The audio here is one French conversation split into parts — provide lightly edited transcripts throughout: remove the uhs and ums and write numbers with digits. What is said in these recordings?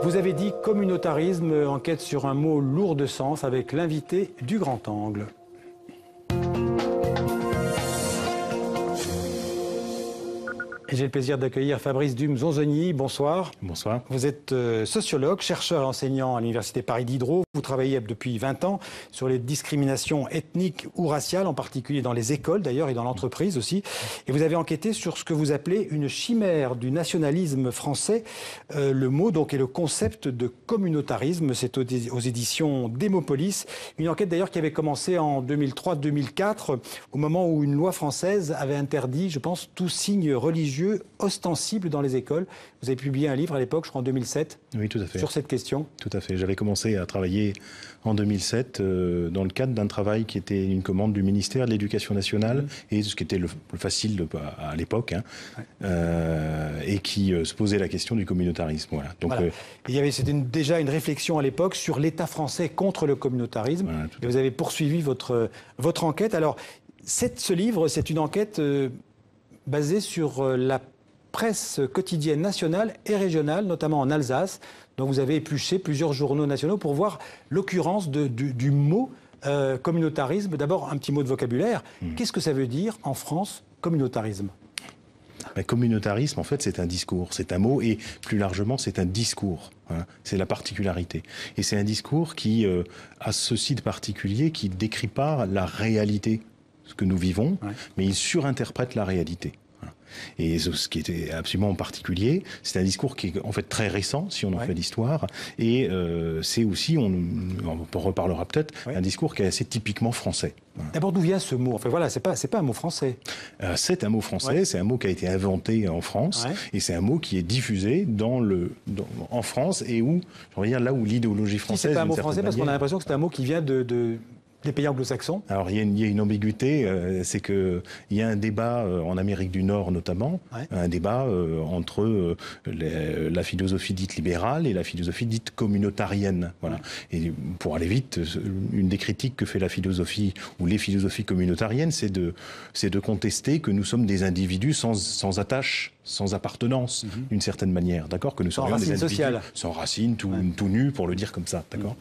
Vous avez dit communautarisme, enquête sur un mot lourd de sens avec l'invité du Grand Angle. Et j'ai le plaisir d'accueillir Fabrice Dume-Zonzogny. Bonsoir. Bonsoir. Vous êtes sociologue, chercheur et enseignant à l'Université Paris Diderot. Vous travaillez depuis 20 ans sur les discriminations ethniques ou raciales, en particulier dans les écoles d'ailleurs et dans l'entreprise aussi. Et vous avez enquêté sur ce que vous appelez une chimère du nationalisme français. Le mot donc est le concept de communautarisme. C'est aux éditions Démopolis. Une enquête d'ailleurs qui avait commencé en 2003-2004, au moment où une loi française avait interdit, je pense, tout signe religieux ostensible dans les écoles. Vous avez publié un livre à l'époque, je crois en 2007, oui, tout à fait. Sur cette question. Tout à fait. J'avais commencé à travailler en 2007 dans le cadre d'un travail qui était une commande du ministère de l'Éducation nationale et ce qui était le facile à l'époque, et qui se posait la question du communautarisme. Voilà. Donc, voilà. C'était déjà une réflexion à l'époque sur l'État français contre le communautarisme. Voilà, et vous avez poursuivi votre enquête. Alors, ce livre, c'est une enquête basée sur la presse quotidienne nationale et régionale, notamment en Alsace, dont vous avez épluché plusieurs journaux nationaux pour voir l'occurrence du mot communautarisme. D'abord, un petit mot de vocabulaire. Qu'est-ce que ça veut dire en France, communautarisme ? Communautarisme, en fait, c'est un discours, c'est un mot, et plus largement, c'est un discours. C'est la particularité. Et c'est un discours qui a ceci de particulier, qui ne décrit pas la réalité, ce que nous vivons, mais il surinterprète la réalité. Et ce qui était absolument particulier, c'est un discours qui est en fait très récent, si on en fait l'histoire, et c'est aussi, on reparlera peut-être, un discours qui est assez typiquement français. D'abord, d'où vient ce mot ? Enfin voilà, c'est pas un mot français. C'est un mot français, c'est un mot qui a été inventé en France, et c'est un mot qui est diffusé en France, et où, je veux dire, là où l'idéologie française... Si c'est pas un mot français, parce qu'on a l'impression que c'est un mot qui vient des pays anglo-saxons. Alors, il y a une ambiguïté, c'est qu'il y a un débat en Amérique du Nord notamment, un débat entre la philosophie dite libérale et la philosophie dite communautarienne. Voilà. Et pour aller vite, une des critiques que fait la philosophie ou les philosophies communautariennes, c'est de contester que nous sommes des individus sans attache, sans appartenance, d'une certaine manière, d'accord, que nous sommes des individus sociale, sans racine, tout nus, pour le dire comme ça, d'accord.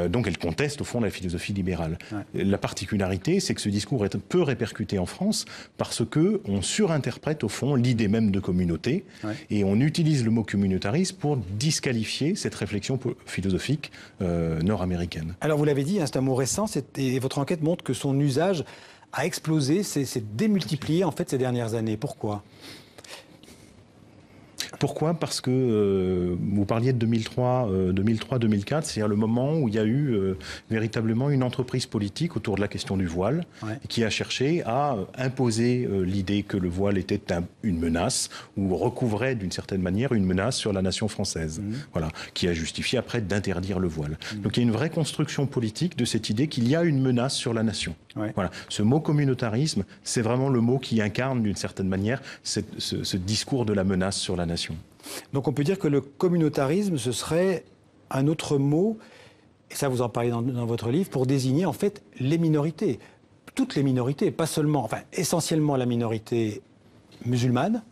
Donc elle conteste au fond la philosophie libérale. La particularité, c'est que ce discours est peu répercuté en France parce que on surinterprète au fond l'idée même de communauté et on utilise le mot communautarisme pour disqualifier cette réflexion philosophique nord-américaine. Alors vous l'avez dit, c'est un mot récent, et votre enquête montre que son usage a explosé, s'est démultiplié en fait ces dernières années. Pourquoi ? Pourquoi ? Parce que vous parliez de 2003-2004, c'est-à-dire le moment où il y a eu véritablement une entreprise politique autour de la question du voile, qui a cherché à imposer l'idée que le voile était une menace, ou recouvrait d'une certaine manière une menace sur la nation française, voilà, qui a justifié après d'interdire le voile. Donc il y a une vraie construction politique de cette idée qu'il y a une menace sur la nation. Voilà. Ce mot communautarisme, c'est vraiment le mot qui incarne d'une certaine manière ce discours de la menace sur la nation. Donc on peut dire que le communautarisme, ce serait un autre mot, et ça vous en parlez dans votre livre, pour désigner en fait les minorités. Toutes les minorités, pas seulement, enfin essentiellement la minorité musulmane,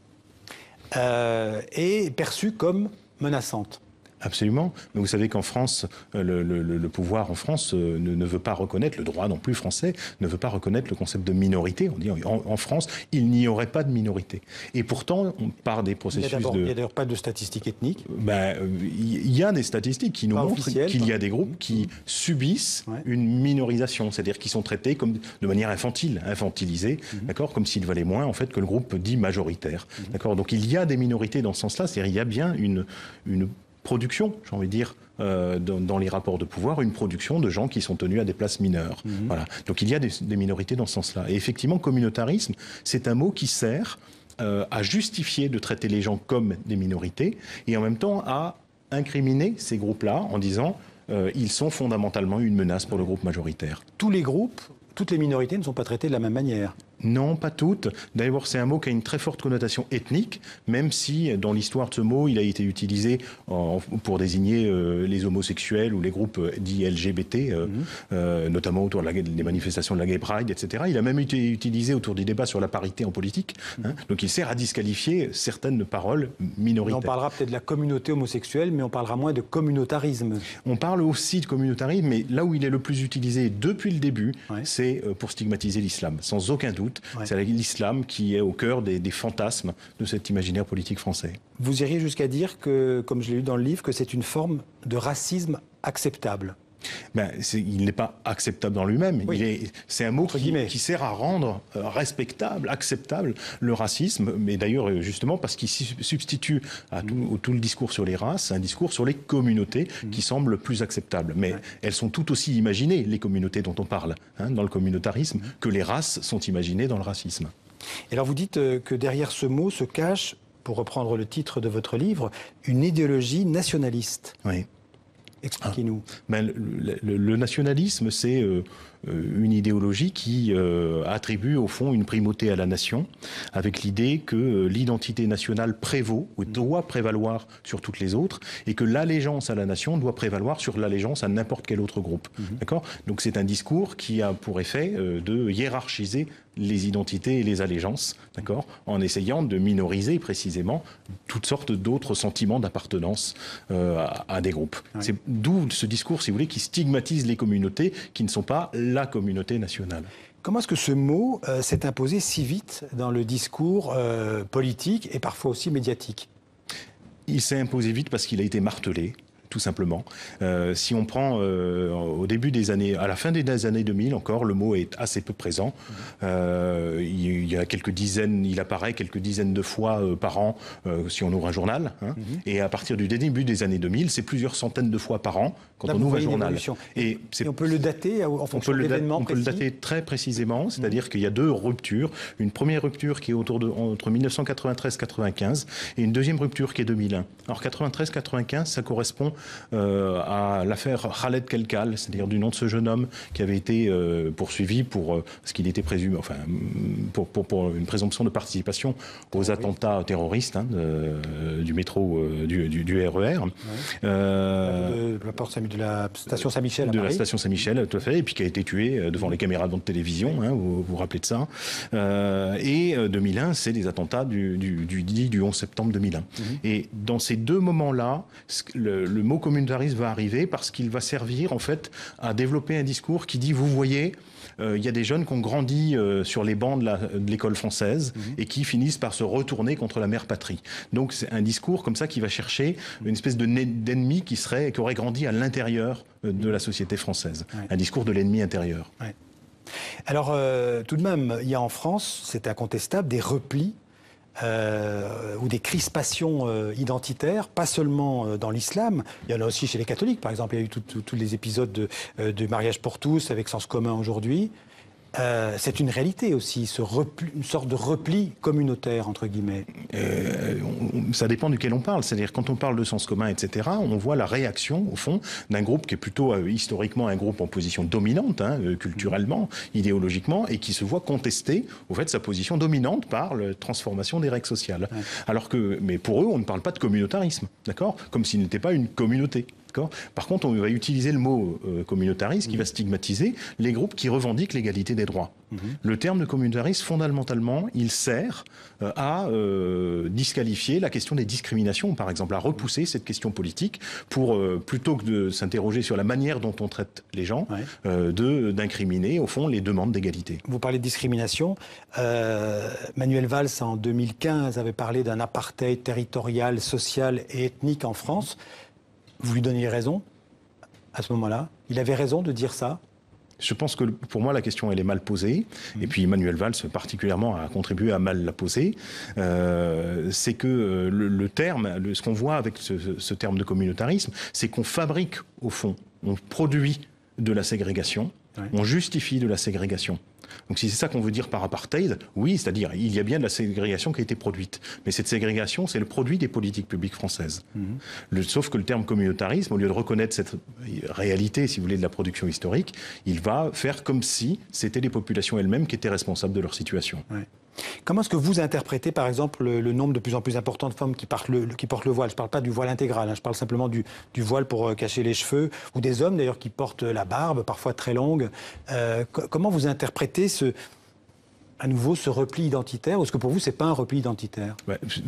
est perçue comme menaçante. Absolument. Mais vous savez qu'en France, le pouvoir en France ne veut pas reconnaître, le droit non plus français, ne veut pas reconnaître le concept de minorité. On dit en France, il n'y aurait pas de minorité. Et pourtant, par des processus Il n'y a d'ailleurs pas de statistiques ethniques. Il y a des statistiques qui nous montrent qu'il y a des groupes qui subissent une minorisation, c'est-à-dire qui sont traités comme de manière infantilisée, d'accord, comme s'ils valaient moins en fait que le groupe dit majoritaire, d'accord. Donc il y a des minorités dans ce sens-là, c'est-à-dire il y a bien une production, j'ai envie de dire, dans les rapports de pouvoir, une production de gens qui sont tenus à des places mineures. Voilà. Donc il y a des minorités dans ce sens-là. Et effectivement, communautarisme, c'est un mot qui sert à justifier de traiter les gens comme des minorités et en même temps à incriminer ces groupes-là en disant ils sont fondamentalement une menace pour le groupe majoritaire. Tous les groupes, toutes les minorités ne sont pas traitées de la même manière. Non, pas toutes. D'abord, c'est un mot qui a une très forte connotation ethnique, même si dans l'histoire de ce mot, il a été utilisé pour désigner les homosexuels ou les groupes dits LGBT, notamment autour des manifestations de la Gay Pride, etc. Il a même été utilisé autour du débat sur la parité en politique. Donc il sert à disqualifier certaines paroles minoritaires. Mais on parlera peut-être de la communauté homosexuelle, mais on parlera moins de communautarisme. On parle aussi de communautarisme, mais là où il est le plus utilisé depuis le début, c'est pour stigmatiser l'islam, sans aucun doute. C'est l'islam qui est au cœur des fantasmes de cet imaginaire politique français. Vous iriez jusqu'à dire que, comme je l'ai lu dans le livre, que c'est une forme de racisme acceptable. Il n'est pas acceptable dans lui-même. C'est un mot qui sert à rendre respectable, acceptable le racisme. Mais d'ailleurs, justement, parce qu'il substitue à tout le discours sur les races, un discours sur les communautés qui semble plus acceptable. Mais elles sont tout aussi imaginées, les communautés dont on parle, dans le communautarisme, que les races sont imaginées dans le racisme. Et alors vous dites que derrière ce mot se cache, pour reprendre le titre de votre livre, une idéologie nationaliste. Oui. Expliquez-nous. Le nationalisme, c'est une idéologie qui attribue au fond une primauté à la nation, avec l'idée que l'identité nationale prévaut ou doit prévaloir sur toutes les autres, et que l'allégeance à la nation doit prévaloir sur l'allégeance à n'importe quel autre groupe. D'accord ? Donc c'est un discours qui a pour effet de hiérarchiser les identités et les allégeances, d'accord, en essayant de minoriser précisément toutes sortes d'autres sentiments d'appartenance à des groupes. C'est d'où ce discours, si vous voulez, qui stigmatise les communautés qui ne sont pas la communauté nationale. Comment est-ce que ce mot s'est imposé si vite dans le discours politique et parfois aussi médiatique ? Il s'est imposé vite parce qu'il a été martelé. Tout simplement. Si on prend au début des années, à la fin des années 2000 encore, le mot est assez peu présent. Il y a quelques dizaines, il apparaît quelques dizaines de fois par an si on ouvre un journal. Et à partir du début des années 2000, c'est plusieurs centaines de fois par an quand on ouvre un journal. Et on peut le dater en fonction d'événements précis. On peut le dater très précisément, c'est-à-dire qu'il y a deux ruptures. Une première rupture qui est entre 1993-95 et une deuxième rupture qui est 2001. Alors 93-95, ça correspond à l'affaire Khaled Kelkal, c'est-à-dire du nom de ce jeune homme qui avait été poursuivi pour ce qu'il était présumé, enfin pour une présomption de participation aux attentats terroristes du métro, du RER. De la station Saint-Michel à Paris. De la station Saint-Michel, tout à fait, et puis qui a été tué devant les caméras de télévision, vous vous rappelez de ça. Et 2001, c'est les attentats du 11 septembre 2001. Et dans ces deux moments-là, le mot communautarisme va arriver parce qu'il va servir en fait à développer un discours qui dit, vous voyez, il y a des jeunes qui ont grandi sur les bancs de l'école française et qui finissent par se retourner contre la mère patrie. Donc c'est un discours comme ça qui va chercher une espèce d'ennemi qui aurait grandi à l'intérieur de la société française. Un discours de l'ennemi intérieur. Alors tout de même, il y a en France, c'est incontestable, des replis ou des crispations identitaires, pas seulement dans l'islam, il y en a aussi chez les catholiques. Par exemple, il y a eu tous les épisodes de mariage pour tous avec Sens commun aujourd'hui. C'est une réalité aussi, une sorte de repli communautaire, entre guillemets. Ça dépend duquel on parle. C'est-à-dire, quand on parle de sens commun, etc., on voit la réaction, au fond, d'un groupe qui est plutôt historiquement un groupe en position dominante, culturellement, idéologiquement, et qui se voit contester, au fait, sa position dominante par la transformation des règles sociales. Mais pour eux, on ne parle pas de communautarisme, d'accord ? Comme s'il n'était pas une communauté. Par contre, on va utiliser le mot communautarisme qui va stigmatiser les groupes qui revendiquent l'égalité des droits. Le terme de communautarisme, fondamentalement, il sert à disqualifier la question des discriminations, par exemple, à repousser cette question politique pour, plutôt que de s'interroger sur la manière dont on traite les gens, d'incriminer, au fond, les demandes d'égalité. Vous parlez de discrimination. Manuel Valls, en 2015, avait parlé d'un apartheid territorial, social et ethnique en France. Vous lui donniez raison à ce moment-là? Il avait raison de dire ça? Je pense que pour moi, la question, elle est mal posée. Et puis Manuel Valls, particulièrement, a contribué à mal la poser. C'est que le terme, ce qu'on voit avec ce terme de communautarisme, c'est qu'on fabrique, au fond, on produit de la ségrégation, on justifie de la ségrégation. Donc si c'est ça qu'on veut dire par apartheid, oui, c'est-à-dire il y a bien de la ségrégation qui a été produite. Mais cette ségrégation, c'est le produit des politiques publiques françaises. Sauf que le terme communautarisme, au lieu de reconnaître cette réalité, si vous voulez, de la production historique, il va faire comme si c'était les populations elles-mêmes qui étaient responsables de leur situation. Ouais. Comment est-ce que vous interprétez, par exemple, le nombre de plus en plus important de femmes qui portent le voile? Je ne parle pas du voile intégral, hein, je parle simplement du voile pour cacher les cheveux, ou des hommes d'ailleurs qui portent la barbe, parfois très longue. Comment vous interprétez à nouveau ce repli identitaire, ou est-ce que pour vous, ce n'est pas un repli identitaire?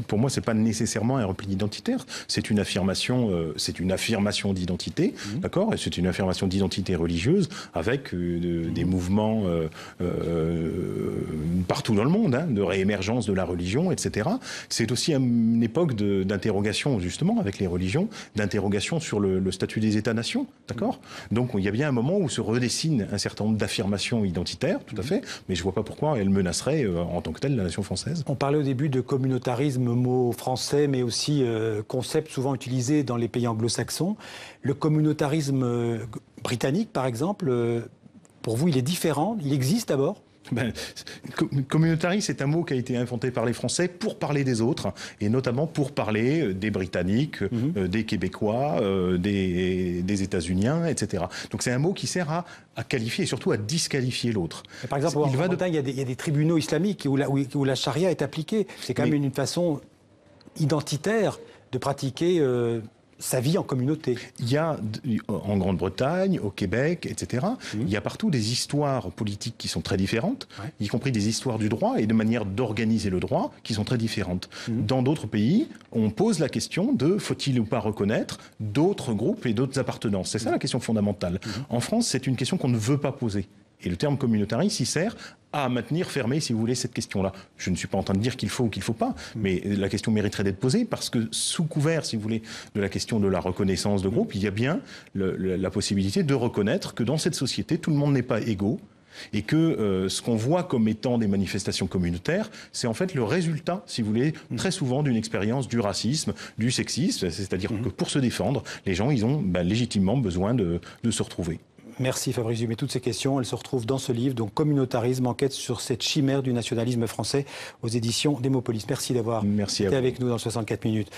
Pour moi, ce n'est pas nécessairement un repli identitaire. C'est une affirmation d'identité, d'accord? Et c'est une affirmation d'identité religieuse avec des mouvements partout dans le monde, hein, de réémergence de la religion, etc. C'est aussi une époque d'interrogation, justement, avec les religions, d'interrogation sur le statut des États-nations, d'accord? Donc, il y a bien un moment où se redessine un certain nombre d'affirmations identitaires, tout à fait, mais je ne vois pas pourquoi elles menacerait en tant que telle la nation française. On parlait au début de communautarisme, mot français, mais aussi concept souvent utilisé dans les pays anglo-saxons. Le communautarisme britannique, par exemple, pour vous, il est différent? Il existe d'abord? Communautariste, c'est un mot qui a été inventé par les Français pour parler des autres, et notamment pour parler des Britanniques, des Québécois, des États-Uniens, etc. Donc c'est un mot qui sert à qualifier et surtout à disqualifier l'autre. Par exemple, en Bretagne, il y a des tribunaux islamiques où la charia est appliquée. C'est quand même une façon identitaire de pratiquer sa vie en communauté. Il y a en Grande-Bretagne, au Québec, etc., il y a partout des histoires politiques qui sont très différentes, y compris des histoires du droit et de manière d'organiser le droit qui sont très différentes. Dans d'autres pays, on pose la question de faut-il ou pas reconnaître d'autres groupes et d'autres appartenances. C'est ça la question fondamentale. En France, c'est une question qu'on ne veut pas poser. Et le terme communautariste, il sert à maintenir fermée, si vous voulez, cette question-là. Je ne suis pas en train de dire qu'il faut ou qu'il ne faut pas, mais la question mériterait d'être posée parce que sous couvert, si vous voulez, de la question de la reconnaissance de groupe, il y a bien la possibilité de reconnaître que dans cette société, tout le monde n'est pas égaux et que ce qu'on voit comme étant des manifestations communautaires, c'est en fait le résultat, si vous voulez, très souvent d'une expérience du racisme, du sexisme, c'est-à-dire que pour se défendre, les gens, ils ont légitimement besoin de se retrouver. Merci Fabrice Dumais. Toutes ces questions, elles se retrouvent dans ce livre, donc Communautarisme, enquête sur cette chimère du nationalisme français aux éditions Démopolis. Merci d'avoir été avec nous dans 64 minutes.